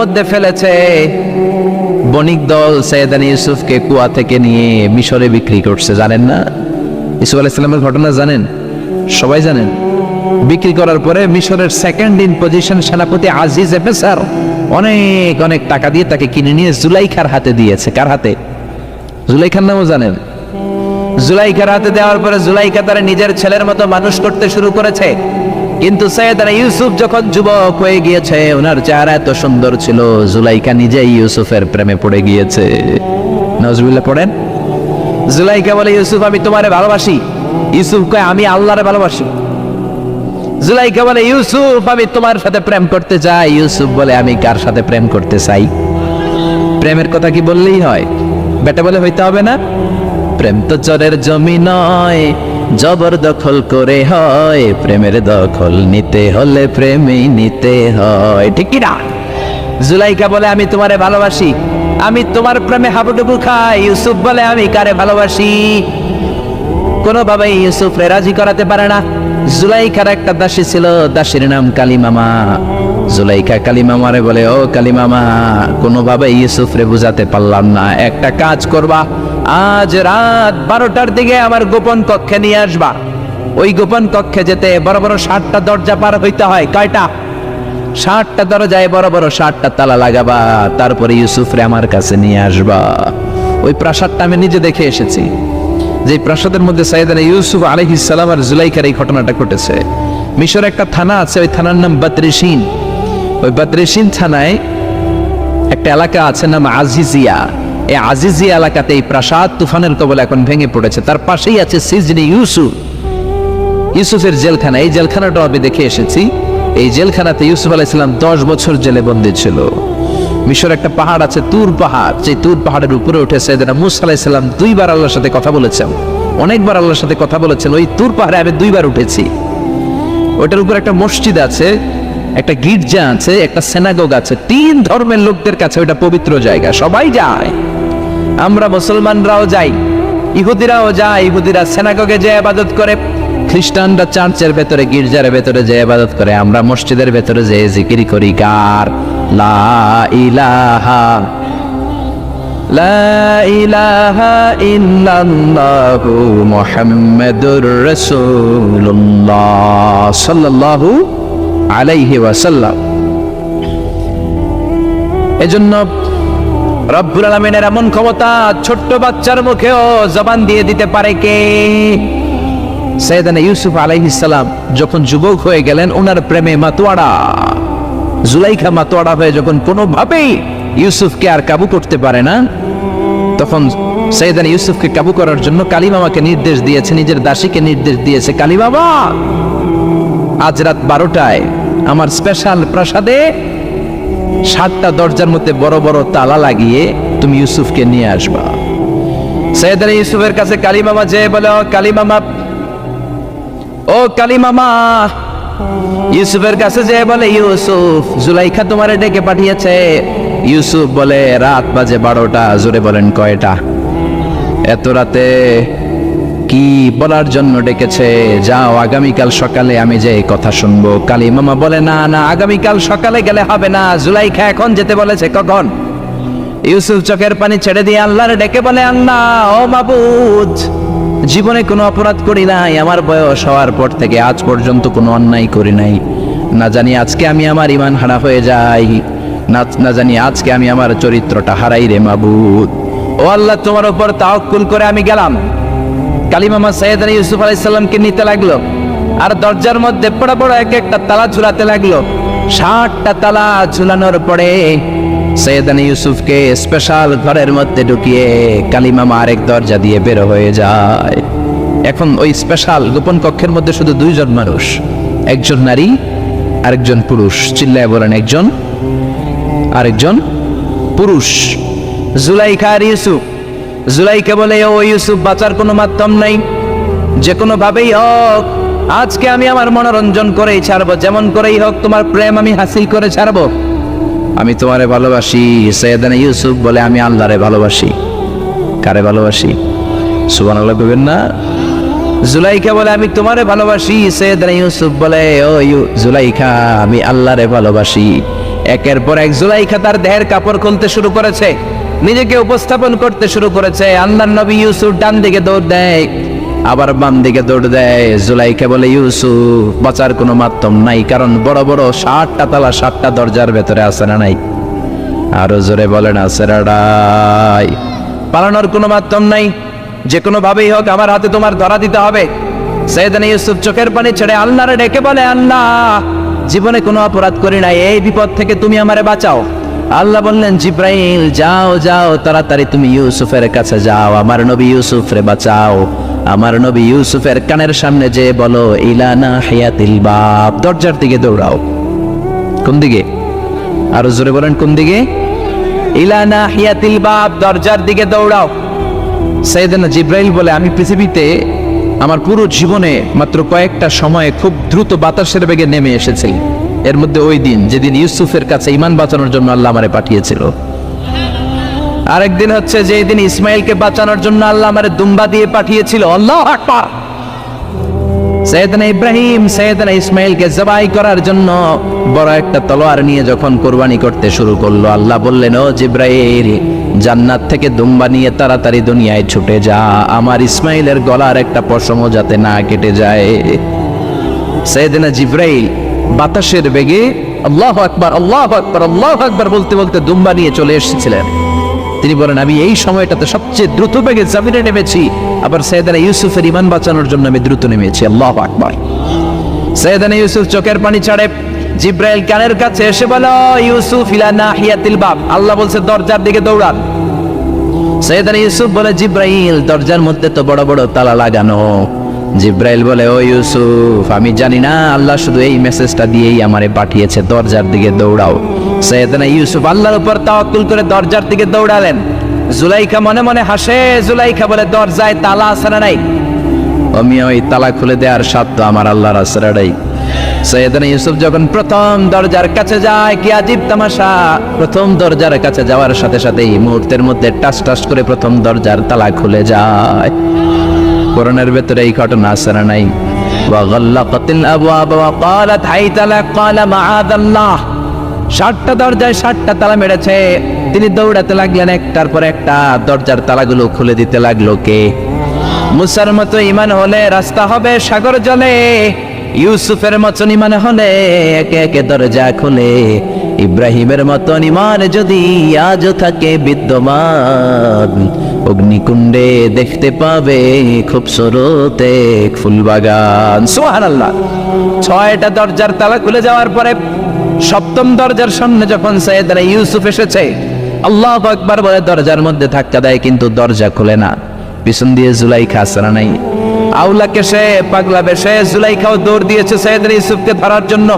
মধ্যে ফেলেছে। বণিক দল সৈয়দানা ইউসুফকে কুয়া থেকে নিয়ে মিশরে বিক্রি করছে, জানেন না? ইউসুফ আলাইহিস সালামের ঘটনা জানেন? সবাই জানেন। বিক্রি করার পরে মিশরের সেকেন্ড ইন পজিশন সেনাপতি আজিজ এফেসার অনেক অনেক টাকা দিয়ে তাকে কিনে নিয়ে জুলাইখার হাতে দিয়েছে। কার হাতে? জুলাইখার নামও জানেন? জুলাইখার হাতে দেওয়ার পরে জুলাইখা তারা নিজের ছেলের মতো মানুষ করতে শুরু করেছে। কিন্তু সৈয়দনা ইউসুফ যখন যুবক হয়ে গিয়েছে, ওনার চেহারা এত সুন্দর ছিল, জুলাইখা নিজেই ইউসুফের প্রেমে পড়ে গিয়েছে। নাউজুবিল্লাহ পড়েন। জুলাইখা বলে, ইউসুফ আমি তোমারে ভালোবাসি। ইউসুফ কয়, আমি আল্লাহরে ভালোবাসি। জুলাইখা বলে, ইউসুফ আমি তোমার সাথে প্রেম করতে চাই। ইউসুফ বলে, আমি কার সাথে প্রেম করতে চাই? প্রেমের কথা কি বললেই হয়? বেটা বলে হইতে হবে না? প্রেম তো চরের জমি নয়, জবরদখল করে হয়। প্রেমের দখল নিতে হলে প্রেমেই নিতে হয়, ঠিক কি না? জুলাইখা বলে, আমি তোমারে ভালোবাসি, আমি তোমার প্রেমে হাবুডুবু খাই। ইউসুফ বলে, আমি কারে ভালোবাসি? কোনোভাবেই ইউসুফরে রাজি করাতে পারে না। জুলাইখার একটা দাসী ছিল, দাসীর নাম কালিমামা। জুলাইখা কালিমামারে বলে, ও কালিমামা, কোনোভাবে ইউসুফরে বুঝাতে পারলাম না, একটা কাজ করবা, আজ রাত 12টার দিকে আমার গোপন কক্ষে নিয়ে আসবা। ওই গোপন কক্ষে যেতে বড় বড় 60টা দরজা পার হইতে হয়। কয়টা? 60টা দরজায় বড় বড় 60টা তালা লাগাবা, তারপরে ইউসুফরে আমার কাছে নিয়ে আসবা। ওই প্রাসাদটা আমি নিজে দেখে এসেছি, যে প্রাসাদের মধ্যে সৈয়দনা ইউসুফ আলাইহিস সালাম আর জুলাইখার এই ঘটনাটা ঘটেছে। মিশরে একটা থানা আছে, ওই থানার নাম বাতরিশিন। ওই বাতরিশিন থানায় একটা এলাকা আছে নাম আজিজিয়া। এই আজিজিয়া এলাকাতে এই প্রাসাদ তুফানের কবলে এখন ভেঙে পড়েছে। তার পাশেই আছে সিজনি ইউসুফ, ইউসুফের জেলখানা। এই জেলখানাটাও আমি দেখে এসেছি। এই জেলখানাতে ইউসুফ আলাইহিস সালাম 10 বছর জেলে বন্দী ছিল। মিশর একটা পাহাড় আছে, তুর পাহাড়। সেই তুর পাহাড়ের উপরে উঠে সৈয়দনা মূসা আলাইহিস সালাম 2 বার আল্লাহর সাথে কথা বলেছেন, অনেকবার আল্লাহর সাথে কথা বলেছেন। ওই তুর পাহাড়ে আমি 2 বার উঠেছি। ওটার উপর একটা মসজিদ আছে, একটা গির্জা আছে, একটা সিনাগোগ আছে। 3 ধর্মের লোকদের কাছে ওটা পবিত্র জায়গা, সবাই যায়। আমরা মুসলমানরাও যাই, ইহুদিরাও যায়। ইহুদিরা সিনাগোগে যে ইবাদত করে, খ্রিস্টানরা চার্চের ভেতরে, গির্জার ভেতরে যে ইবাদত করে, আমরা মসজিদের ভেতরে যে জিকির করি। কার? লা ইলাহা লা ইলাহা ইল্লাল্লাহু মুহাম্মাদুর রাসূলুল্লাহ সাল্লাল্লাহু আলাইহি ওয়াসাল্লাম। এজন্য রব্বুল আলামিনের এমন ক্ষমতা, ছোট্ট বাচ্চার মুখেও জবান দিয়ে দিতে পারে কে? সৈয়দনা ইউসুফ আলাইহিস সালাম যখন যুবক হয়ে গেলেন, ওনার প্রেমে মাতোয়ারা। জুলাইখা মাতোয়ারা হয়ে যখন কোনোভাবেই ইউসুফকে আর কাবু করতে পারে না, তখন সৈয়দনা ইউসুফকে কাবু করার জন্য কালিমামাকে নির্দেশ দিয়েছে, নিজের দাসীকে নির্দেশ দিয়েছে, কালিমামা আজ রাত 12টায় আমার স্পেশাল প্রাসাদে 7টা দরজার মধ্যে বড় বড় তালা লাগিয়ে তুমি ইউসুফকে নিয়ে আসবা। সৈয়দনা ইউসুফের কাছে কালিমামা যেয়ে বলে, ও কালিমামা, ও কালিমামা। ইউসুফের কাছে যেয়ে বলে, ইউসুফ, জুলাইখা তোমারে ডেকে পাঠিয়েছে। ইউসুফ বলে, রাত বাজে 12টা। জোরে বলেন, কয়টা? এত রাতে কি বলার জন্য ডেকেছে? যাও, আগামীকাল সকালে আমি যে কথা শুনবো। কালিমামা বলে, না না, আগামীকাল সকালে গেলে হবে না, জুলাইখা এখন যেতে বলেছে। কখন? ইউসুফ চোখের পানি ছেড়ে দিয়ে আল্লাহর ডেকে বলে, আল্লাহ, ও মাবুদ, জীবনে কোনো অপরাধ করি নাই, আমার বয়স হওয়ার পর থেকে আজ পর্যন্ত কোনো অন্যায় করি নাই। না জানি আজকে আমি আমার ঈমান হারা হয়ে যাই, না জানি আজকে আমি আমার চরিত্রটা হারাই রে মাবুদ। ও আল্লাহ, তোমার উপর তাওয়াক্কুল করে আমি গেলাম। কালিমামা সৈয়দনা ইউসুফ আলাইহিস সালামকে নিতে লাগলো, আর দরজার মধ্যে বড় বড় এক একটা তালা ঝুলাতে লাগলো। 60টা তালা ঝুলানোর পরে সৈয়দনা ইউসুফকে স্পেশাল ঘরের মধ্যে ঢুকিয়ে কালিমামা আরেক দরজা দিয়ে বের হয়ে যায়। এখন ওই স্পেশাল গোপন কক্ষের মধ্যে শুধু 2 জন মানুষ, একজন নারী আরেকজন পুরুষ। চিল্লায় বলেন, একজন আরেকজন পুরুষ। জুলাইখা আর ইউসুফ। জুলাইখা বলে, ও ইউসুফ, বাঁচার কোনো মাধ্যম নাই, যে কোনো ভাবেই হোক আজকে আমি আমার মনোরঞ্জন করেই ছাড়বো, যেমন করেই হোক তোমার প্রেম আমি হাসিল করে ছাড়বো। আমি তোমারে ভালোবাসি। সৈয়দনা ইউসুফ বলে, আমি আল্লাহরে ভালোবাসি। কারে ভালোবাসি? সুবহানাল্লাহ বলবেন না? জুলাইখা বলে, আমি তোমারে ভালোবাসি। সৈয়দনা ইউসুফ বলে, ও জুলাইখা, আমি আল্লাহরে ভালোবাসি। একের পর এক জুলাইখা তার দেহের কাপড় খুলতে শুরু করেছে, নিজেকে উপস্থাপন করতে শুরু করেছে। আল্লাহর নবী ইউসুফ ডান দিকে দৌড় দেয়, আবার বাম দিকে দৌড় দেয়। জুলাইখা বলে, ইউসুফ বাঁচার কোনো মাধ্যম নাই, কারণ বড় বড় 7টা তালা 7টা দরজার ভেতরে আছে না নাই? আরো জোরে বলেন, আছে রাডাই। পালানোর কোনো মাধ্যম নাই, যে কোনো ভাবেই হোক আমার হাতে তোমার ধরা দিতে হবে। সাইয়েদনা ইউসুফ চোখের পানি ছেড়ে আল্লাহরে ডেকে বলে, আল্লাহ জীবনে কোনো অপরাধ করি নাই, এই বিপদ থেকে তুমি আমারে বাঁচাও। আল্লাহ বললেন, জিব্রাইল যাও যাও তাড়াতাড়ি তুমি ইউসুফের কাছে যাও, আমার নবী ইউসুফরে বাঁচাও। আমার নবী ইউসুফের কানের সামনে যে বলো, ইলানা হিয়াতিল বাব, দরজার দিকে দৌড়াও। কোন দিকে? আরো জোরে বলেন, কোন দিকে? ইলানা হিয়াতিল বাব, দরজার দিকে দৌড়াও। সাইয়েদনা জিব্রাইল বলে, আমি পৃথিবীতে আমার পুরো জীবনে মাত্র কয়েকটা সময়ে খুব দ্রুত বাতাসের বেগে নেমে এসেছি, এর মধ্যে ওই দিন যেদিন ইউসুফের কাছে ঈমান বাঁচানোর জন্য আল্লাহ আমারে পাঠিয়েছিল। আরেকদিন হচ্ছে যে দিন ইসমাইলকে বাঁচানোর জন্য আল্লাহ আমারে দুম্বা দিয়ে পাঠিয়েছিল। আল্লাহু আকবার। সাইয়েদনা ইব্রাহিম সাইয়েদনা ইসমাইলকে জবাই করার জন্য বড় একটা তলোয়ার নিয়ে যখন কুরবানি করতে শুরু করলো, আল্লাহ বললেন, ও জিব্রাইল জান্নাত থেকে দুম্বা নিয়ে তাড়াতাড়ি দুনিয়ায় ছুটে যা, আমার ইসমাইলের গলার একটা পশমও যাতে না কেটে যায়। সাইয়েদনা জিব্রাইল বাতাসের বেগে আল্লাহু আকবার আল্লাহু আকবার আল্লাহু আকবার বলতে বলতে দুম্বা নিয়ে চলে এসেছিলেন। তিনি বলেন, আমি এই সময়টাতে সবচেয়ে দ্রুত বেগে জমিনে নেমেছি, আবার সাইয়েদনা ইউসুফের ঈমান বাঁচানোর জন্য আমি দ্রুত নেমেছি। আল্লাহু আকবার। সাইয়েদনা ইউসুফ চোখের পানি ছাড়ে জিব্রাইল কানের কাছে এসে বলো, ইউসুফ ইলা নাহিয়াতিল বাব, আল্লাহ বলছে দরজার দিকে দৌড়ান। সাইয়েদনা ইউসুফ বলে, জিব্রাইল দরজার মধ্যে তো বড় বড় তালা লাগানো। জিব্রাইল বলে, ও ইউসুফ আমি জানি না, আল্লাহ শুধু এই মেসেজটা দিয়েই আমারে পাঠিয়েছে, দরজার দিকে দৌড়াও। সাইয়েদনা ইউসুফ আল্লাহর উপর তাওয়াক্কুল করে দরজার দিকে দৌড়ালেন। জুলাইখা মনে মনে হাসে। জুলাইখা বলে, দরজায় তালা আছে না নাই? আমি ওই তালা খুলে দেওয়ার সাধ্য আমার আল্লাহর আছে না নাই? সাইয়েদনা ইউসুফ যখন প্রথম দরজার কাছে যায়, কি আজীব তামাশা, প্রথম দরজার কাছে যাওয়ার সাথে সাথেই মুহূর্তের মধ্যে টাস টাস করে প্রথম দরজার তালা খুলে যায়। কোরআনের ভেতরে এই ঘটনা আছে না নাই? ওয়া গাল্লাকাতিল আবওয়াব ওয়া ক্বালাত হাইতা লাক ক্বালা মাআদাল্লাহ। 7টা দরজায় 7টা তালা মেরেছে। তিনি দৌড়াতে লাগলেন, একটার পর একটা দরজার তালাগুলো খুলে দিতে লাগলো। কে? মুসার মতো ঈমান হলে রাস্তা হবে সাগর জলে, ইউসুফের মতন ঈমান হলে একে একে দরজা খুলে। ইব্রাহিমের মতন ঈমান যদি আজও থাকে বিদ্যমান, অগ্নিকুণ্ডে দেখতে পাবে খুবসুরত এক ফুলবাগান। সুবহানাল্লাহ। 6টা দরজার তালা খুলে যাওয়ার পরে 7ম দরজার সামনে যখন সাইয়েদনা ইউসুফ এসেছে, আল্লাহু আকবার বলে দরজার মধ্যে ধাক্কা দেয়, কিন্তু দরজা খুলে না। পিছন দিয়ে জুলাইখা আসরা নাই, আউলাকে সে পাগলা বেশে জুলাইখাও দৌড় দিয়েছে সাইয়েদনা ইউসুফকে ধরার জন্য।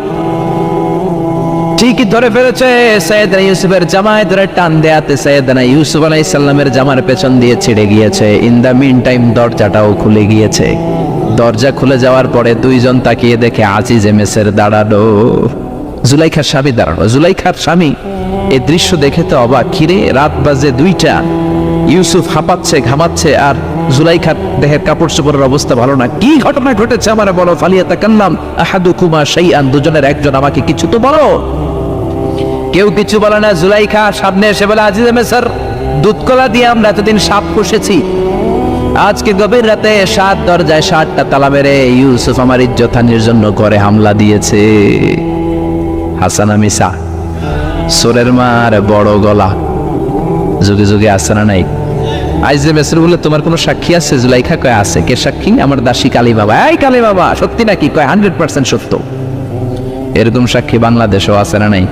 ঠিকই ধরে ফেলেছে। সাইয়েদনা ইউসুফের জামায় ধরে টান দেয়াতে সাইয়েদনা ইউসুফ আলাইহিস সালামের জামার পেছন দিয়ে ছিঁড়ে গিয়েছে। ইন দা মিন টাইম দরজাটাও খুলে গিয়েছে। দরজা খুলে যাওয়ার পরে দুইজন তাকিয়ে দেখে আজিজ মেসের দাঁড়ানো, জুলাইখার স্বামী দাঁড়ানো। জুলাইখার স্বামী এই দৃশ্য দেখে তো অবাক। খিরে রাত বাজে 2টা, ইউসুফ হাঁপাচ্ছে ঘামাচ্ছে, আর জুলাইখার দেহের কাপড় চোপড়ের অবস্থা ভালো না। কি ঘটনা ঘটেছে আমার বলো। ফালিয়াতাকাল্লাম আহাদুকুমা শাইআন, দুজনের একজন আমাকে কিছু তো বলো। কেউ কিছু বলে না। জুলাইখা সামনে এসে বলে, আজিজ মেসর দুধ কলা দিয়ে আমরা এতদিন সাপ পুষেছি, আজকে গভীর রাতে 7 দরজায় 7টা তালা মেরে ইউসুফ আমার ইজ্জতহানির জন্য করে হামলা দিয়েছে। হাসানা মিসা, সোরের মার বড় গলা, যুগে যুগে আছে না নাই? আইজে মেসর বলে, তোমার কোনো সাক্ষী আছে? জুলাইখা কয়, আছে। কে সাক্ষী? আমার দাসী কালী বাবা। এই কালী বাবা, সত্যি নাকি? কয় 100% সত্য। এরকম সাক্ষী বাংলাদেশেও আছে না নাই?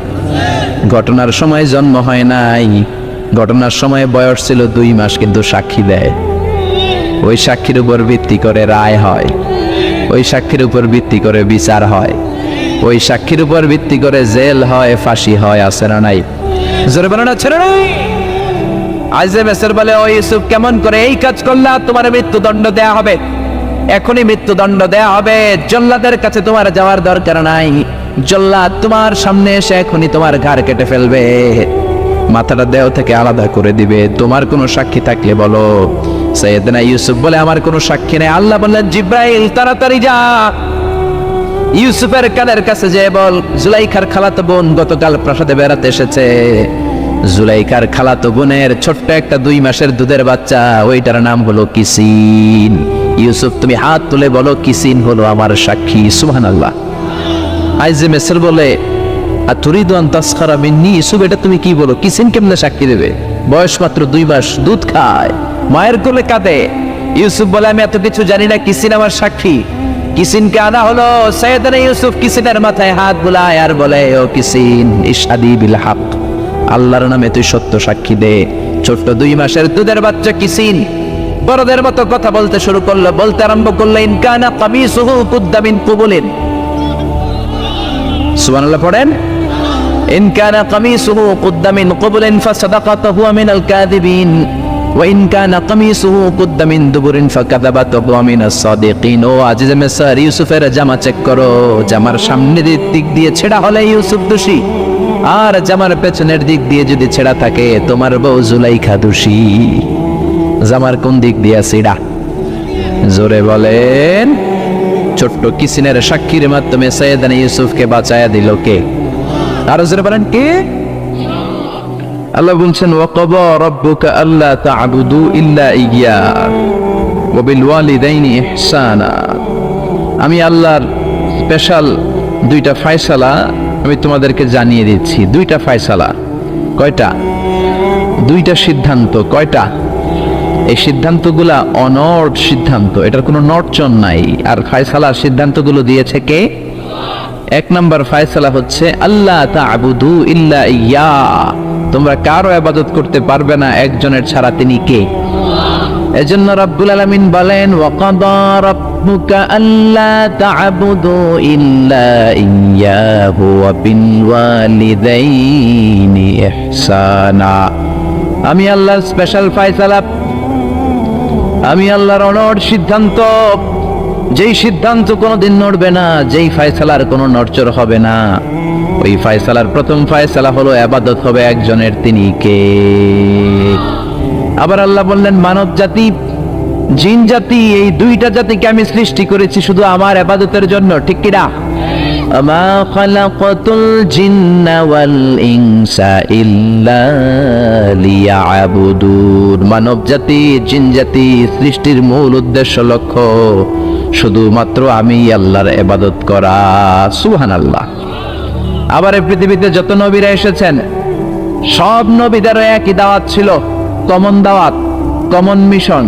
ঘটনার সময় জন্ম হয় নাই, ঘটনার সময় বয়স ছিল 2 মাস, কিন্তু সাক্ষী দেয়। ওই সাক্ষীর উপর ভিত্তি করে রায় হয়, ওই সাক্ষীর উপর ভিত্তি করে বিচার হয়, ওই সাক্ষীর উপর ভিত্তি করে জেল হয়, ফাঁসি হয়। আছে না নাই? জোরে বলেন, আছে না নাই? আইজে মেসর বলে, ও ইউসুফ কেমন করে এই কাজ করলা? তোমার মৃত্যুদণ্ড দেয়া হবে, এখনই মৃত্যুদণ্ড দেয়া হবে। জল্লাদের কাছে তোমার যাওয়ার দরকার নাই, জল্লাদ তোমার সামনে এসে এখনই তোমার ঘাড় কেটে ফেলবে, মাথাটা দেহ থেকে আলাদা করে দিবে। তোমার কোনো সাক্ষী থাকলে বলো। সাইয়েদনা ইউসুফ বলে, আমার কোনো সাক্ষী নেই। আল্লাহ বললেন, জিব্রাইল তাড়াতাড়ি যা, ইউসুফের কানের কাছে যে বল, জুলাইখার খালাতো বোন গতকাল প্রাসাদে বেড়াতে এসেছে। জুলাইখার খালাতো বোনের ছোট্ট একটা 2 মাসের দুধের বাচ্চা, ওইটার নাম হলো কিসিন। ইউসুফ তুমি হাত তুলে বলো, কিসিন হলো আমার সাক্ষী। সুবহানাল্লাহ। আইজে মেসর বলে, আতুরিদু আন তাসখারা মিন্নি, ইউসুফ এটা তুমি কি বলো? কিসিন কেমনে সাক্ষী দেবে? বয়স মাত্র 2 মাস, দুধ খায়, মায়ের কোলে কাঁদে। ইউসুফ বলে, আমি এত কিছু জানি না, কিসিন আমার সাক্ষী। কিসিনকে আনা হলো। সাইয়েদনা ইউসুফ কিসিনের মাথায় হাত বুলায় আর বলে, ও কিসিন, ইশহাদি বিল হক, আল্লাহর নামে তুই সত্য সাক্ষী দে। ছোট্ট 2 মাসের দুধের বাচ্চা কিসিন বড়দের মতো কথা বলতে শুরু করলো, বলতে আরম্ভ করলো, ইন কানা কামিসুহু কুদ্দা মিন কুবুলিন। সুবহানাল্লাহ পড়েন। ইন কানা কামিসুহু কুদ্দা মিন কুবুলিন ফাসাদাকাত হুয়া মিনাল কাযিবিন ওয়া ইন কানা কামিসুহু কুদ্দা মিন দুবুরিন ফাকাযাবাত হুয়া মিনাস সাদিকিন। ও আজিজে মিসর, ইউসুফের জামা চেক করো, জামার সামনের দিক দিয়ে ছেঁড়া হলে ইউসুফ দোষী, আর জামার পেছনের দিক দিয়ে যদি ছেঁড়া থাকে তোমার বউ জুলাইখা দোষী। জামার কোন দিক দিয়ে ছেঁড়া? জোরে বলেন। ছোট্ট কিসিনের সাক্ষীর মাধ্যমে সাইয়েদনা ইউসুফকে বাঁচায়া দিল কে? আরো জোরে বলেন কে? আল্লাহ বলছেন, ওয়াকাদা রাব্বুকা আল্লা তা'বুদু ইল্লা ইয়্যাহু ওয়া বিল ওয়ালিদাইনি ইহসানা। আমি আল্লাহর স্পেশাল 2টা ফয়সালা আমি তোমাদেরকে জানিয়ে দিচ্ছি। 2টা ফয়সালা। কয়টা? 2টা সিদ্ধান্ত। কয়টা? এই সিদ্ধান্তগুলা অনড় সিদ্ধান্ত, এটার কোনো নড়চড় নাই। আর ফয়সালার সিদ্ধান্তগুলো দিয়েছে কে? 1 নম্বর ফয়সালা হচ্ছে, আল্লাহ তা'বুদু ইল্লা ইয়্যাহু, তোমরা কারো ইবাদত করতে পারবে না একজনের ছাড়া, তিনি কে? এজন্য রব্বুল আলামিন বলেন, ওয়াকাদা রাব্বুকা আল্লা তা'বুদু ইল্লা ইয়্যাহু ওয়া বিল ওয়ালিদাইনি ইহসানা। আমি আল্লাহর স্পেশাল ফয়সালা, আমি আল্লাহর অনড় সিদ্ধান্ত, যেই সিদ্ধান্ত কোনোদিন নড়বে না, যেই ফয়সালার কোনো নড়চড় হবে না, ওই ফয়সালার প্রথম ফয়সালা হলো ইবাদত হবে একজনের, তিনি কে? আবার আল্লাহ বললেন, মানব জাতি, জিন জাতি, এই 2টা জাতিকে আমি সৃষ্টি করেছি শুধু আমার ইবাদতের জন্য, ঠিক কি না? আমা খালাকাতুল জিন্না ওয়াল ইনসা ইল্লা লিয়াবুদুন। মানব জাতি, জিন জাতি সৃষ্টির মূল উদ্দেশ্য, লক্ষ্য শুধুমাত্র আমি আল্লাহর ইবাদত করা। সুবহানাল্লাহ। আবার এই পৃথিবীতে যত নবীরা এসেছেন, সব নবীদেরও একই দাওয়াত ছিল, কমন দাওয়াত, কমন মিশন,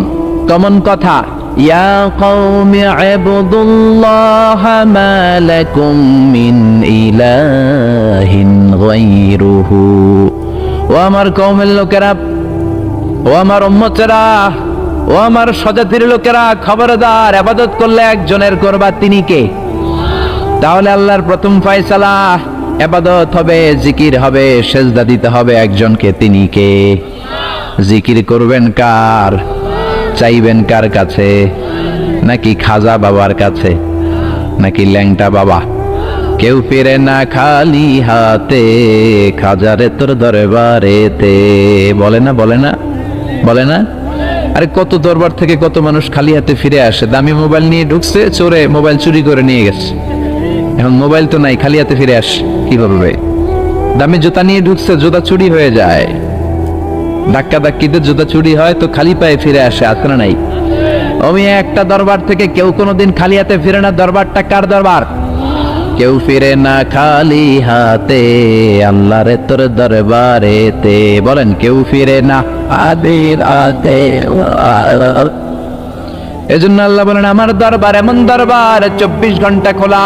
কমন কথা, ইয়া কওমি ইবুদুল্লাহা মা লাকুম মিন ইলাহিন গায়রুহু। ও আমার কওমের লোকেরা, ও আমার উম্মতেরা, ও আমার স্বজাতির লোকেরা, খবরদার, ইবাদত করলে একজনের করবা, তিনি কে? তাহলে আল্লাহর প্রথম ফয়সালা, ইবাদত হবে, জিকির হবে, সেজদা দিতে হবে একজনকে, তিনি কে? জিকির করবেন কার? চাইবেন কার কাছে? নাকি খাজা বাবার কাছে, নাকি ল্যাংটা বাবা? কেউ ফিরে না খালি হাতে, খাজারে তোর দরবারেতে। বলে না, বলে না, বলে না? আরে কত দরবার থেকে কত মানুষ খালি হাতে ফিরে আসে। দামি মোবাইল নিয়ে ঢুকছে, চোরে মোবাইল চুরি করে নিয়ে গেছে, এখন মোবাইল তো নাই, খালি হাতে ফিরে আস কি করবে? দামি জুতা নিয়ে ঢুকছে, জুতা চুরি হয়ে যায়, ধাক্কা ধাক্কিতে জুতা চুরি হয়, তো খালি পায়ে ফিরে আসে, আছে না নাই? আমি একটা দরবার থেকে কেউ কোনোদিন খালি হাতে ফিরে না। দরবারটা কার দরবার? কেউ ফিরে না খালি হাতে, আল্লাহরে তোর দরবারেতে। বলেন, কেউ ফিরে না খালি হাতে। এজন্য আল্লাহ বলেন, আমার দরবার এমন দরবার 24 ঘন্টা খোলা,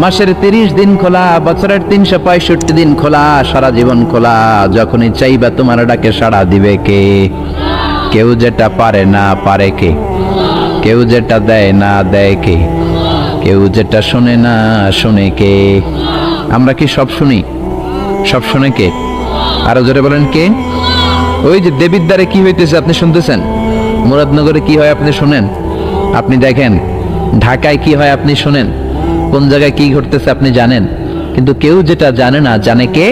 মাসের 30 দিন খোলা, বছরের 365 দিন খোলা, সারা জীবন খোলা। যখনই চাইবা তোমার ডাকে সাড়া দিবে কে? কেউ যেটা পারে না পারে কে? কেউ যেটা দেয় না দেয় কে? কেউ যেটা শোনে না শোনে কে? আমরা কি সব শুনি? সব শুনে কে? আরো জোরে বলেন কে? ওই যে দেবিদ্বারে কি হইতেছে আপনি শুনতেছেন, মুরাদনগরে কি হয় আপনি শুনেন, আপনি দেখেন ঢাকায় কি হয় আপনি শুনেন, কোন জায়গায় কি ঘটতেছে আপনি জানেন, কিন্তু কেউ যেটা জানে না জানে কে?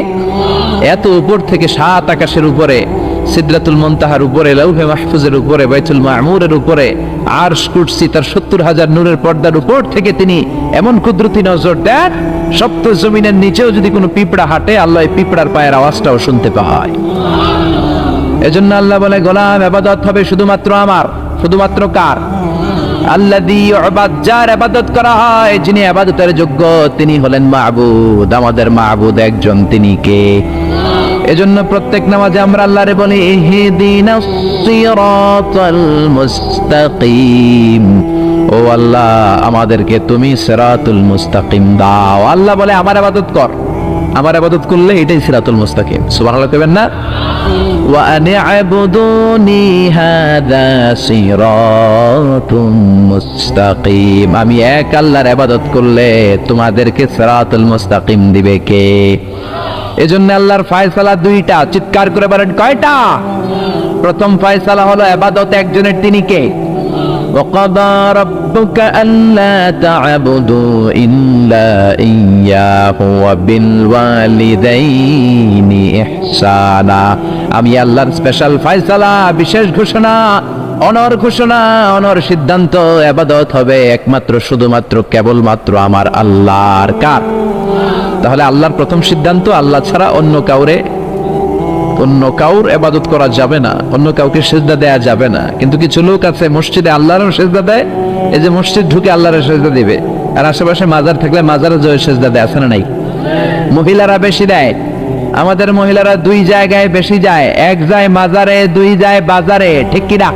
এত উপর থেকে 7 আকাশের উপরে সিদরাতুল মুনতাহার উপরে, লাউহে মাহফুজের উপরে, বাইতুল মামুরের উপরে, আরশ কুরসি তার 70,000 নূরের পর্দার উপর থেকে তিনি এমন কুদরতি নজর দেন, সপ্ত জমিনের নিচেও যদি কোনো পিঁপড়া হাঁটে, আল্লাহ এই পিঁপড়ার পায়ের আওয়াজটাও শুনতে পায়। এজন্য আল্লাহ বলে, গোলাম ইবাদত হবে শুধুমাত্র আমার। শুধুমাত্র কার? আল্লাযী ইউবাদ, যার ইবাদত করা হয়, যিনি ইবাদতের যোগ্য, তিনি হলেন মাবুদ। আমাদের মাবুদ একজন, তিনি কে? এজন্য প্রত্যেক নামাজে আমরা আল্লাহরে বলি, ইহদিনাস সিরাতাল মুস্তাকিম। ও আল্লাহ, আমাদেরকে তুমি সিরাতুল মুস্তাকিম দাও। আল্লাহ বলে, আমার ইবাদত কর। আমার ইবাদত করলে এটাই সিরাতুল মুস্তাকিম। সুবহানাল্লাহ কইবেন না? ওয়া আনি'বুদুনি হাযা সিরাতুম মুস্তাকিম। আমি এক আল্লাহর ইবাদত করলে তোমাদেরকে সিরাতুল মুস্তাকিম দিবে কে? এজন্য আল্লাহর ফয়সালা দুইটা, চিৎকার করে বলেন কয়টা? প্রথম ফয়সালা হলো ইবাদত একজনের, তিনি কে? وَقَضَى رَبُّكَ أَلَّا تَعْبُدُوا إِلَّا إِيَّاهُ وَبِالْوَالِدَيْنِ إِحْسَانًا। আমি আল্লাহর স্পেশাল ফয়সালা, বিশেষ ঘোষণা, অনর ঘোষণা, অনর সিদ্ধান্ত, ইবাদত হবে একমাত্র শুধুমাত্র কেবলমাত্র আমার আল্লাহর। কার? তাহলে আল্লাহর প্রথম সিদ্ধান্ত, আল্লাহ ছাড়া অন্য কাউর ইবাদত করা যাবে না, অন্য কাউকে সিজদা দেয়া যাবে না। কিন্তু কিছু লোক আছে মসজিদে আল্লাহরও সিজদা দেয়, এই যে মসজিদ ঢুকে আল্লাহর সিজদা দিবে, আর আশেপাশে মাজার থাকলে মাজারে যে সিজদা দেয়, আছে না নাই? মহিলারা বেশি দেয়। আমাদের মহিলারা দুই জায়গায় বেশি যায়, এক যায় মাজারে, দুই যায় বাজারে, ঠিক কিনা?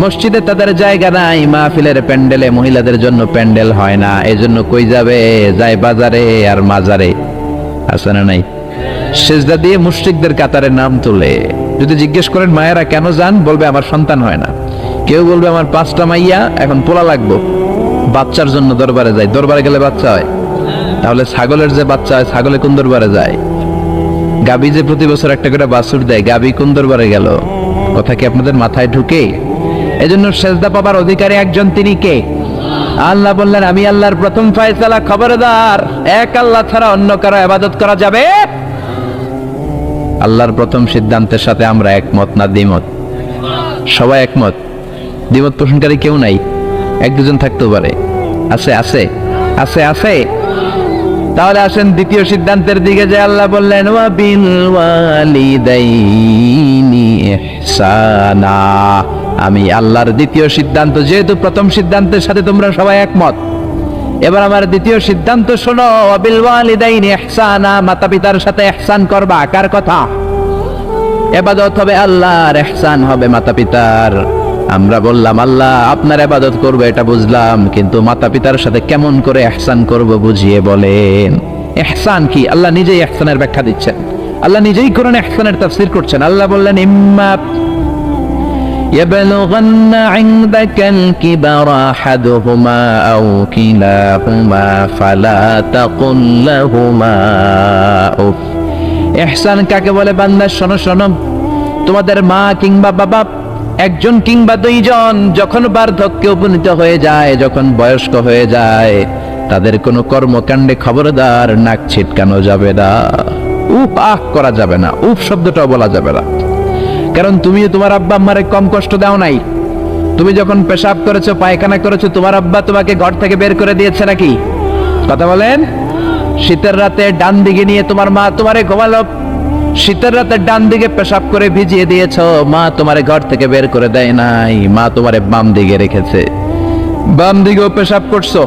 মসজিদে তাদের জায়গা নাই, মাহফিলের প্যান্ডেলে মহিলাদের জন্য প্যান্ডেল হয় না, এজন্য কই যাবে? যায় বাজারে আর মাজারে, আছে না নাই? সিজদা দিয়ে মুশরিকদের কাতারে নাম তোলে। যদি জিজ্ঞেস করেন মায়েরা কেন যান, বলবে আমার সন্তান হয় না। কেউ বলবে আমার 5টা মাইয়া, এখন পোলা লাগবো, বাচ্চার জন্য দরবারে যায়। দরবারে গেলে বাচ্চা হয়? তাহলে ছাগলের যে বাচ্চা হয়, ছাগলে কোন দরবারে যায়? গাবি যে প্রতি বছর একটা করে বাছুর দেয়, গাবি কোন দরবারে গেল? কথা কি আপনাদের মাথায় ঢুকে? এজন্য সিজদা পাবার অধিকারী একজন, তিনি কে? আল্লাহ বললেন, আমি আল্লাহর প্রথম ফয়সালা, খবরদার এক আল্লাহ ছাড়া অন্য কারো ইবাদত করা যাবে। আল্লাহর প্রথম সিদ্ধান্তের সাথে আমরা একমত না দ্বিমত? সবাই একমত। দ্বিমত পোষণকারী কেউ নাই? এক দুজন থাকতেও পারে। আছে আছে আছে আছে। তাহলে আসেন দ্বিতীয় সিদ্ধান্তের দিকে, যে আল্লাহ বললেন ওয়া বিল ওয়ালিদাইনি ইহসানা। আমি আল্লাহর দ্বিতীয় সিদ্ধান্ত, যেহেতু প্রথম সিদ্ধান্তের সাথে তোমরা সবাই একমত, এবার আমার দ্বিতীয় সিদ্ধান্ত শোনো। ওয়া বিল ওয়ালিদাইনি ইহসানা, মাতা পিতার সাথে ইহসান করবা। কার কথা? ইবাদত হবে আল্লাহর, ইহসান হবে মাতা পিতার। আমরা বললাম আল্লাহ আপনার ইবাদত করব, এটা বুঝলাম, কিন্তু মাতা পিতার সাথে কেমন করে ইহসান করব বুঝিয়ে বলেন। ইহসান কি? আল্লাহ নিজেই ইহসানের ব্যাখ্যা দিচ্ছেন, আল্লাহ নিজেই কোরআনে ইহসানের তাফসীর করছেন। আল্লাহ বললেন, ইম্মা يبلغن عندك الكبر أحدهما أو كلاهما فلا تقل لهما أف। ইহসান কাকে বলে? বান্দা শোনো শোনো, তোমাদের মা কিংবা বাবা, একজন কিংবা দুইজন, যখন বার্ধক্যে উপনীত হয়ে যায়, যখন বয়স্ক হয়ে যায়, তাদের কোনো কর্মকাণ্ডে খবরদার নাক ছিটকানো যাবে না, উফ আহ করা যাবে না, উফ শব্দটাও বলা যাবে না। কারণ তুমি তোমার আব্বা আম্মারে কম কষ্ট দাও নাই। তুমি যখন পেশাব করেছো, পায়খানা করেছো, তোমার আব্বা তোমাকে ঘর থেকে বের করে দিয়েছে নাকি? কথা বলেন। শীতের রাতে ডান দিকে নিয়ে তোমার মা তোমারে ঘুমালো, শীতের রাতে ডান দিকে পেশাব করে ভিজিয়ে দিয়েছো, মা তোমারে ঘর থেকে বের করে দেয় নাই, মা তোমারে বাম দিকে রেখেছে। বাম দিকেও পেশাব করছো,